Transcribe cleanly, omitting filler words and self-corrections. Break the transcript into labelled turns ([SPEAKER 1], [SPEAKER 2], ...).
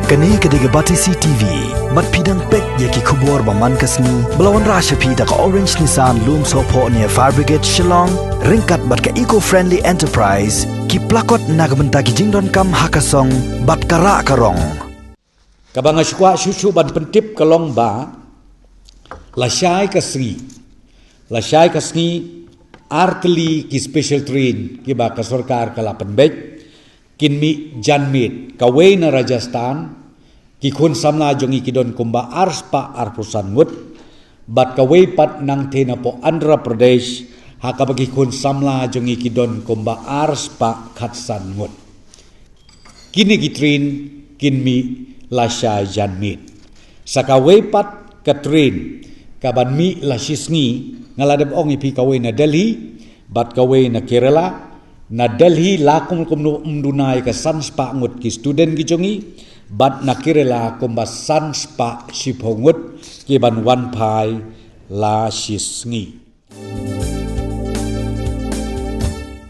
[SPEAKER 1] Kani kediga Batisi TV, mat pidang pek yaki kubur baman kasni, belawan rasha pida ka Orange Nissan Loom Sopo ni Fire Brigade Shillong, ringkat bat ka eco-friendly enterprise, ki plakot nagbenta ki jingdon kam hakasong, bat kara karong.
[SPEAKER 2] Kabang asyukwa syusyu ban pentip kalong ba, lasyai kasni arteli ki special train ki ba ka sarkar ka lapan bek, kinmi janmit kawai na Rajasthan ki khun samla jongi kidon kumba arspa arpusan ngut bat kawai pat nang tena po Andhra Pradesh haka bagi khun samla jongi kidon kumba arspa khatsan ngut kini kitrin kinmi lasya janmit sakawai pat katrin kaban mi lasisngi ngaladab ong ipi kawai na Delhi bat kawai na Kerala na Delhi lakum kumnu umdunai ka sanspa ngut ki student ki jongi bat na Kerala kumba sanspa siphongut ki ban wan pai la sisngi